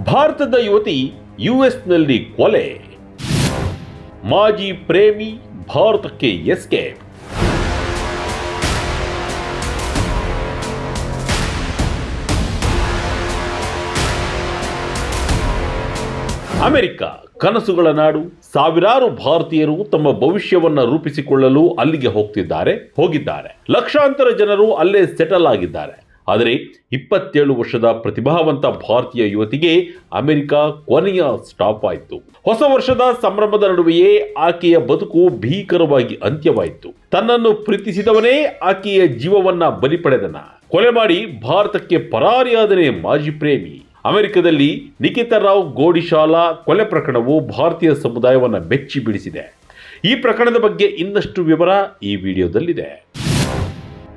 ಭಾರತದ ಯುವತಿ ಯುಎಸ್ನಲ್ಲಿ ಕೊಲೆ, ಮಾಜಿ ಪ್ರೇಮಿ ಭಾರತಕ್ಕೆ ಎಸ್ಕೇಪ್. ಅಮೆರಿಕ ಕನಸುಗಳ ನಾಡು. ಸಾವಿರಾರು ಭಾರತೀಯರು ತಮ್ಮ ಭವಿಷ್ಯವನ್ನ ರೂಪಿಸಿಕೊಳ್ಳಲು ಅಲ್ಲಿಗೆ ಹೋಗಿದ್ದಾರೆ. ಲಕ್ಷಾಂತರ ಜನರು ಅಲ್ಲೇ ಸೆಟಲ್ ಆಗಿದ್ದಾರೆ. ಆದರೆ 27 ವರ್ಷದ ಪ್ರತಿಭಾವಂತ ಭಾರತೀಯ ಯುವತಿಗೆ ಅಮೆರಿಕ ಕೊನೆಯ ಸ್ಟಾಪ್ ಆಯಿತು. ಹೊಸ ವರ್ಷದ ಸಂಭ್ರಮದ ನಡುವೆಯೇ ಆಕೆಯ ಬದುಕು ಭೀಕರವಾಗಿ ಅಂತ್ಯವಾಯಿತು. ತನ್ನನ್ನು ಪ್ರೀತಿಸಿದವನೇ ಆಕೆಯ ಜೀವವನ್ನ ಬಲಿ ಪಡೆದನ. ಕೊಲೆ ಮಾಡಿ ಭಾರತಕ್ಕೆ ಪರಾರಿಯಾದನೇ ಮಾಜಿ ಪ್ರೇಮಿ. ಅಮೆರಿಕದಲ್ಲಿ ನಿಖಿತಾ ರಾವ್ ಗೋಡಿಶಾಲಾ ಕೊಲೆ ಪ್ರಕರಣವು ಭಾರತೀಯ ಸಮುದಾಯವನ್ನು ಬೆಚ್ಚಿ ಬೀಳಿಸಿದೆ. ಈ ಪ್ರಕರಣದ ಬಗ್ಗೆ ಇನ್ನಷ್ಟು ವಿವರ ಈ ವಿಡಿಯೋದಲ್ಲಿದೆ.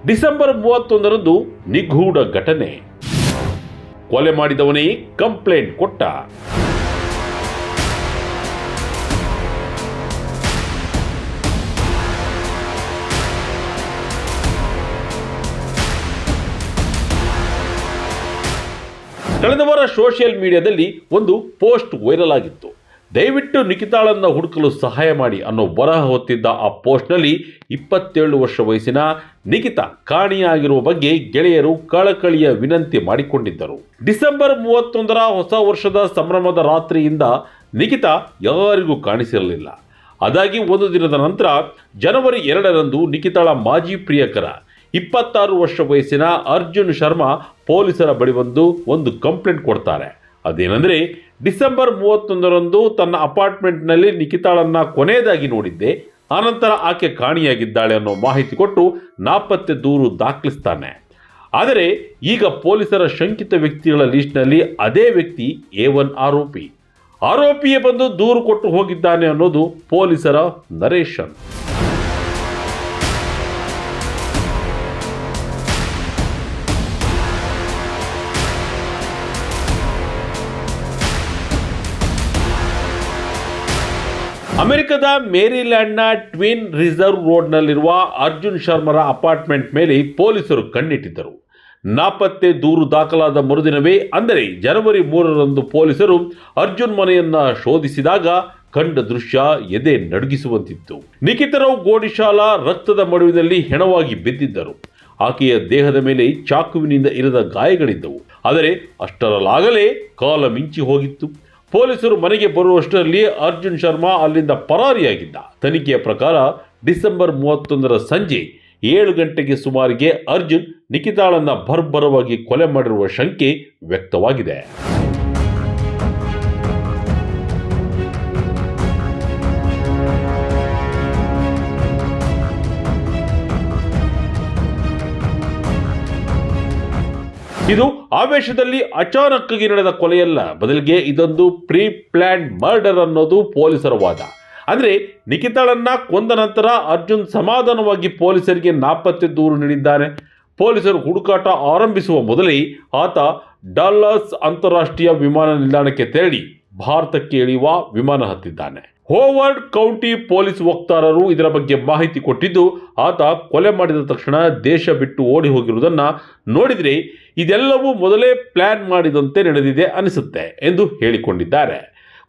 ಡಿಸೆಂಬರ್ 31ರಂದು ನಿಗೂಢ ಘಟನೆ. ಕೊಲೆ ಮಾಡಿದವನೇ ಕಂಪ್ಲೇಂಟ್ ಕೊಟ್ಟ. ಕಳೆದ ವಾರ ಸೋಷಿಯಲ್ ಮೀಡಿಯಾದಲ್ಲಿ ಒಂದು ಪೋಸ್ಟ್ ವೈರಲ್ ಆಗಿತ್ತು. ದಯವಿಟ್ಟು ನಿಖಿತಾಳನ್ನು ಹುಡುಕಲು ಸಹಾಯ ಮಾಡಿ ಅನ್ನೋ ಬರಹ ಹೊತ್ತಿದ್ದ ಆ ಪೋಸ್ಟ್ನಲ್ಲಿ 27 ವರ್ಷ ವಯಸ್ಸಿನ ನಿಖಿತಾ ಕಾಣೆಯಾಗಿರುವ ಬಗ್ಗೆ ಗೆಳೆಯರು ಕಳಕಳಿಯ ವಿನಂತಿ ಮಾಡಿಕೊಂಡಿದ್ದರು. ಡಿಸೆಂಬರ್ 31ರ ಹೊಸ ವರ್ಷದ ಸಂಭ್ರಮದ ರಾತ್ರಿಯಿಂದ ನಿಖಿತಾ ಯಾರಿಗೂ ಕಾಣಿಸಿರಲಿಲ್ಲ. ಅದಾಗಿ ಒಂದು ದಿನದ ನಂತರ ಜನವರಿ 2ರಂದು ನಿಖಿತಾಳ ಮಾಜಿ ಪ್ರಿಯಕರ 26 ವರ್ಷ ವಯಸ್ಸಿನ ಅರ್ಜುನ್ ಶರ್ಮಾ ಪೊಲೀಸರ ಬಳಿ ಒಂದು ಕಂಪ್ಲೇಂಟ್ ಕೊಡ್ತಾರೆ. ಅದೇನೆಂದರೆ, ಡಿಸೆಂಬರ್ 31ರಂದು ತನ್ನ ಅಪಾರ್ಟ್ಮೆಂಟ್ನಲ್ಲಿ ನಿಖಿತಾಳನ್ನ ಕೊನೆಯದಾಗಿ ನೋಡಿದ್ದೆ, ಆನಂತರ ಆಕೆ ಕಾಣೆಯಾಗಿದ್ದಾಳೆ ಅನ್ನೋ ಮಾಹಿತಿ ಕೊಟ್ಟು ನಾಪತ್ತೆ ದೂರು ದಾಖಲಿಸ್ತಾನೆ. ಆದರೆ ಈಗ ಪೊಲೀಸರ ಶಂಕಿತ ವ್ಯಕ್ತಿಗಳ ಲಿಸ್ಟ್ನಲ್ಲಿ ಅದೇ ವ್ಯಕ್ತಿ A1 ಆರೋಪಿಯೇ ಬಂದು ದೂರು ಕೊಟ್ಟು ಹೋಗಿದ್ದಾನೆ ಅನ್ನೋದು ಪೊಲೀಸರ ನರೇಶನ್. ಅಮೆರಿಕದ ಮೇರಿಲ್ಯಾಂಡ್ನ ಟ್ವಿನ್ ರಿಸರ್ವ್ ರೋಡ್ನಲ್ಲಿರುವ ಅರ್ಜುನ್ ಶರ್ಮರ ಅಪಾರ್ಟ್ಮೆಂಟ್ ಮೇಲೆ ಪೊಲೀಸರು ಕಣ್ಣಿಟ್ಟಿದ್ದರು. ನಾಪತ್ತೆ ದೂರು ದಾಖಲಾದ ಮರುದಿನವೇ ಅಂದರೆ ಜನವರಿ 3ರಂದು ಪೊಲೀಸರು ಅರ್ಜುನ್ ಮನೆಯನ್ನ ಶೋಧಿಸಿದಾಗ ಕಂಡ ದೃಶ್ಯ ಎದೆ ನಡುಗಿಸುವಂತಿತ್ತು. ನಿಖಿತಾ ರಾವ್ ಗೋಡಿಶಾಲಾ ರಕ್ತದ ಮಡುವಿನಲ್ಲಿ ಹೆಣವಾಗಿ ಬಿದ್ದಿದ್ದರು. ಆಕೆಯ ದೇಹದ ಮೇಲೆ ಚಾಕುವಿನಿಂದ ಇರಿದ ಗಾಯಗಳಿದ್ದವು. ಆದರೆ ಅಷ್ಟರಲ್ಲಾಗಲೇ ಕಾಲ ಮಿಂಚಿ ಹೋಗಿತ್ತು. ಪೊಲೀಸರು ಮನೆಗೆ ಬರುವಷ್ಟರಲ್ಲಿ ಅರ್ಜುನ್ ಶರ್ಮಾ ಅಲ್ಲಿಂದ ಪರಾರಿಯಾಗಿದ್ದ. ತನಿಖೆಯ ಪ್ರಕಾರ ಡಿಸೆಂಬರ್ 31ರ ಸಂಜೆ 7 ಗಂಟೆಗೆ ಸುಮಾರಿಗೆ ಅರ್ಜುನ್ ನಿಖಿತಾಳನ್ನ ಬರ್ಬರವಾಗಿ ಕೊಲೆ ಮಾಡಿರುವ ಶಂಕೆ ವ್ಯಕ್ತವಾಗಿದೆ. ಇದು ಆವೇಶದಲ್ಲಿ ಅಚಾನಕ್ಕಾಗಿ ನಡೆದ ಕೊಲೆಯಲ್ಲ, ಬದಲಿಗೆ ಇದೊಂದು ಪ್ರೀ ಪ್ಲಾನ್ಡ್ ಮರ್ಡರ್ ಅನ್ನೋದು ಪೊಲೀಸರ ವಾದ. ಅಂದರೆ ನಿಖಿತಾಳನ್ನ ಕೊಂದ ನಂತರ ಅರ್ಜುನ್ ಸಮಾಧಾನವಾಗಿ ಪೊಲೀಸರಿಗೆ ನಾಪತ್ತೆ ದೂರು ನೀಡಿದ್ದಾನೆ. ಪೊಲೀಸರು ಹುಡುಕಾಟ ಆರಂಭಿಸುವ ಮೊದಲೇ ಆತ ಡಲ್ಲಾಸ್ ಅಂತಾರಾಷ್ಟ್ರೀಯ ವಿಮಾನ ನಿಲ್ದಾಣಕ್ಕೆ ತೆರಳಿ ಭಾರತಕ್ಕೆ ಇಳಿಯುವ ವಿಮಾನ ಹತ್ತಿದ್ದಾನೆ. ಹೋವರ್ಡ್ ಕೌಂಟಿ ಪೊಲೀಸ್ ವಕ್ತಾರರು ಇದರ ಬಗ್ಗೆ ಮಾಹಿತಿ ಕೊಟ್ಟಿದ್ದು, ಆತ ಕೊಲೆ ಮಾಡಿದ ತಕ್ಷಣ ದೇಶ ಬಿಟ್ಟು ಓಡಿ ಹೋಗಿರುವುದನ್ನು ನೋಡಿದರೆ ಇದೆಲ್ಲವೂ ಮೊದಲೇ ಪ್ಲಾನ್ ಮಾಡಿದಂತೆ ನಡೆದಿದೆ ಅನಿಸುತ್ತೆ ಎಂದು ಹೇಳಿಕೊಂಡಿದ್ದಾರೆ.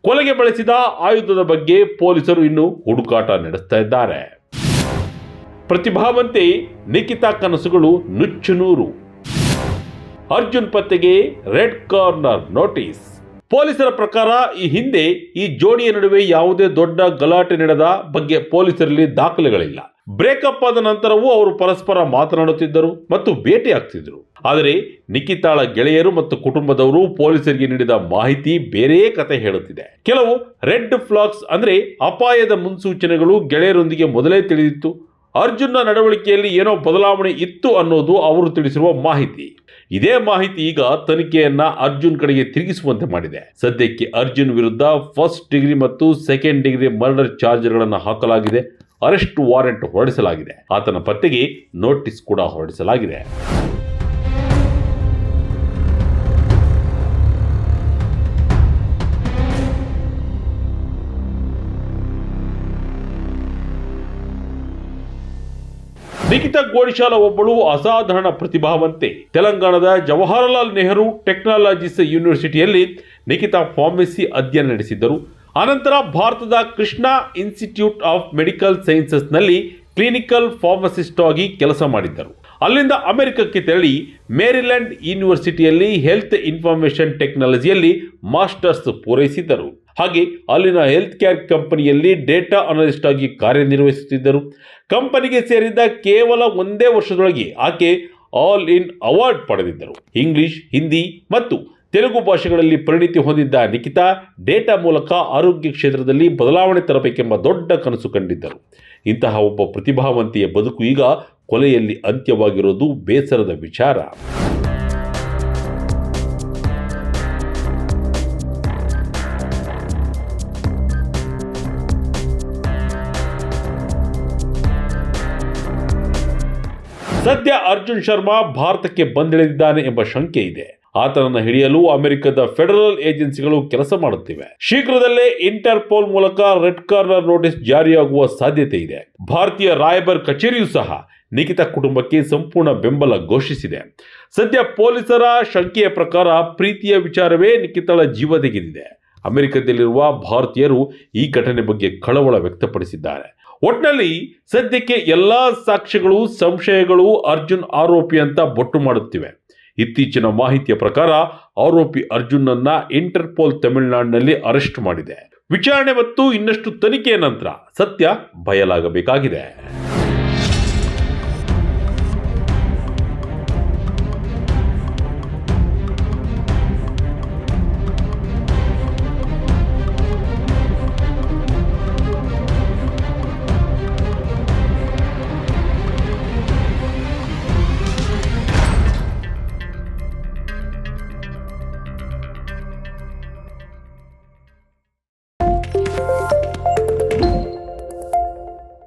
ಕೊಲೆಗೆ ಬಳಸಿದ ಆಯುಧದ ಬಗ್ಗೆ ಪೊಲೀಸರು ಇನ್ನೂ ಹುಡುಕಾಟ ನಡೆಸ್ತಾ ಇದ್ದಾರೆ. ಪ್ರತಿಭಾವಂತೆ ನಿಖಿತಾ ಕನಸುಗಳು ನುಚ್ಚುನೂರು. ಅರ್ಜುನ್ ಪತ್ತೆಗೆ ರೆಡ್ ಕಾರ್ನರ್ ನೋಟಿಸ್. ಪೊಲೀಸರ ಪ್ರಕಾರ ಈ ಹಿಂದೆ ಈ ಜೋಡಿಯ ನಡುವೆ ಯಾವುದೇ ದೊಡ್ಡ ಗಲಾಟೆ ನಡೆದ ಬಗ್ಗೆ ಪೊಲೀಸರಲ್ಲಿ ದಾಖಲೆಗಳಿಲ್ಲ. ಬ್ರೇಕಪ್ ಆದ ನಂತರವೂ ಅವರು ಪರಸ್ಪರ ಮಾತನಾಡುತ್ತಿದ್ದರು ಮತ್ತು ಭೇಟಿಯಾಗ್ತಿದ್ರು. ಆದರೆ ನಿಖಿತಾಳ ಗೆಳೆಯರು ಮತ್ತು ಕುಟುಂಬದವರು ಪೊಲೀಸರಿಗೆ ನೀಡಿದ ಮಾಹಿತಿ ಬೇರೆಯೇ ಕತೆ ಹೇಳುತ್ತಿದೆ. ಕೆಲವು ರೆಡ್ ಫ್ಲಾಗ್ಸ್ ಅಂದರೆ ಅಪಾಯದ ಮುನ್ಸೂಚನೆಗಳು ಗೆಳೆಯರೊಂದಿಗೆ ಮೊದಲೇ ತಿಳಿದಿತ್ತು. ಅರ್ಜುನ್ನ ನಡವಳಿಕೆಯಲ್ಲಿ ಏನೋ ಬದಲಾವಣೆ ಇತ್ತು ಅನ್ನೋದು ಅವರು ತಿಳಿಸಿರುವ ಮಾಹಿತಿ. ಇದೇ ಮಾಹಿತಿ ಈಗ ತನಿಖೆಯನ್ನ ಅರ್ಜುನ್ ಕಡೆಗೆ ತಿರುಗಿಸುವಂತೆ ಮಾಡಿದೆ. ಸದ್ಯಕ್ಕೆ ಅರ್ಜುನ್ ವಿರುದ್ಧ ಫಸ್ಟ್ ಡಿಗ್ರಿ ಮತ್ತು ಸೆಕೆಂಡ್ ಡಿಗ್ರಿ ಮರ್ಡರ್ ಚಾರ್ಜ್ಗಳನ್ನು ಹಾಕಲಾಗಿದೆ. ಅರೆಸ್ಟ್ ವಾರೆಂಟ್ ಹೊರಡಿಸಲಾಗಿದೆ. ಆತನ ಪತ್ತೆಗೆ ನೋಟಿಸ್ ಕೂಡ ಹೊರಡಿಸಲಾಗಿದೆ. ನಿಖಿತಾ ಗೋಣಿಶಾಲ ಒಬ್ಬಳು ಅಸಾಧಾರಣ ಪ್ರತಿಭಾವಂತೆ. ತೆಲಂಗಾಣದ ಜವಾಹರಲಾಲ್ ನೆಹರು ಟೆಕ್ನಾಲಜೀಸ್ ಯೂನಿವರ್ಸಿಟಿಯಲ್ಲಿ ನಿಖಿತಾ ಫಾರ್ಮಸಿ ಅಧ್ಯಯನ ನಡೆಸಿದ್ದರು. ಅನಂತರ ಭಾರತದ ಕೃಷ್ಣ ಇನ್ಸ್ಟಿಟ್ಯೂಟ್ ಆಫ್ ಮೆಡಿಕಲ್ ಸೈನ್ಸಸ್ನಲ್ಲಿ ಕ್ಲಿನಿಕಲ್ ಫಾರ್ಮಸಿಸ್ಟ್ ಆಗಿ ಕೆಲಸ ಮಾಡಿದ್ದರು. ಅಲ್ಲಿಂದ ಅಮೆರಿಕಕ್ಕೆ ತೆರಳಿ ಮೇರಿಲ್ಯಾಂಡ್ ಯೂನಿವರ್ಸಿಟಿಯಲ್ಲಿ ಹೆಲ್ತ್ ಇನ್ಫಾರ್ಮೇಷನ್ ಟೆಕ್ನಾಲಜಿಯಲ್ಲಿ ಮಾಸ್ಟರ್ಸ್ ಪೂರೈಸಿದ್ದರು. ಹಾಗೆ ಅಲ್ಲಿನ ಹೆಲ್ತ್ ಕೇರ್ ಕಂಪನಿಯಲ್ಲಿ ಡೇಟಾ ಅನಲಿಸ್ಟ್ ಆಗಿ ಕಾರ್ಯನಿರ್ವಹಿಸುತ್ತಿದ್ದರು. ಕಂಪನಿಗೆ ಸೇರಿದ ಕೇವಲ ಒಂದೇ ವರ್ಷದೊಳಗೆ ಆಕೆ ಆಲ್ ಇನ್ ಅವಾರ್ಡ್ ಪಡೆದಿದ್ದರು. ಇಂಗ್ಲಿಷ್, ಹಿಂದಿ ಮತ್ತು ತೆಲುಗು ಭಾಷೆಗಳಲ್ಲಿ ಪರಿಣಿತಿ ಹೊಂದಿದ್ದ ನಿಖಿತಾ ಡೇಟಾ ಮೂಲಕ ಆರೋಗ್ಯ ಕ್ಷೇತ್ರದಲ್ಲಿ ಬದಲಾವಣೆ ತರಬೇಕೆಂಬ ದೊಡ್ಡ ಕನಸು ಕಂಡಿದ್ದರು. ಇಂತಹ ಒಬ್ಬ ಪ್ರತಿಭಾವಂತಿಯ ಬದುಕು ಈಗ ಕೊಲೆಯಲ್ಲಿ ಅಂತ್ಯವಾಗಿರೋದು ಬೇಸರದ ವಿಚಾರ. ಸದ್ಯ ಅರ್ಜುನ್ ಶರ್ಮಾ ಭಾರತಕ್ಕೆ ಬಂದಿಳಿದಿದ್ದಾನೆ ಎಂಬ ಶಂಕೆ ಇದೆ. ಆತನನ್ನು ಹಿಡಿಯಲು ಅಮೆರಿಕದ ಫೆಡರಲ್ ಏಜೆನ್ಸಿಗಳು ಕೆಲಸ ಮಾಡುತ್ತಿವೆ. ಶೀಘ್ರದಲ್ಲೇ ಇಂಟರ್ಪೋಲ್ ಮೂಲಕ ರೆಡ್ ಕಾರ್ನರ್ ನೋಟಿಸ್ ಜಾರಿಯಾಗುವ ಸಾಧ್ಯತೆ ಇದೆ. ಭಾರತೀಯ ರಾಯಭಾರ ಕಚೇರಿಯೂ ಸಹ ನಿಖಿತಾ ಕುಟುಂಬಕ್ಕೆ ಸಂಪೂರ್ಣ ಬೆಂಬಲ ಘೋಷಿಸಿದೆ. ಸದ್ಯ ಪೊಲೀಸರ ಶಂಕೆಯ ಪ್ರಕಾರ ಪ್ರೀತಿಯ ವಿಚಾರವೇ ನಿಖಿತಾಳ ಜೀವ ತೆಗೆದಿದೆ. ಅಮೆರಿಕದಲ್ಲಿರುವ ಭಾರತೀಯರು ಈ ಘಟನೆ ಬಗ್ಗೆ ಕಳವಳ ವ್ಯಕ್ತಪಡಿಸಿದ್ದಾರೆ. ಒಟ್ನಲ್ಲಿ ಸದ್ಯಕ್ಕೆ ಎಲ್ಲಾ ಸಾಕ್ಷ್ಯಗಳು, ಸಂಶಯಗಳು ಅರ್ಜುನ್ ಆರೋಪಿ ಅಂತ ಬೊಟ್ಟು ಮಾಡುತ್ತಿವೆ. ಇತ್ತೀಚಿನ ಮಾಹಿತಿಯ ಪ್ರಕಾರ ಆರೋಪಿ ಅರ್ಜುನ್ನನ್ನ ಇಂಟರ್ಪೋಲ್ ತಮಿಳುನಾಡಿನಲ್ಲಿ ಅರೆಸ್ಟ್ ಮಾಡಿದೆ. ವಿಚಾರಣೆ ಮತ್ತು ಇನ್ನಷ್ಟು ತನಿಖೆಯ ನಂತರ ಸತ್ಯ ಬಯಲಾಗಬೇಕಾಗಿದೆ.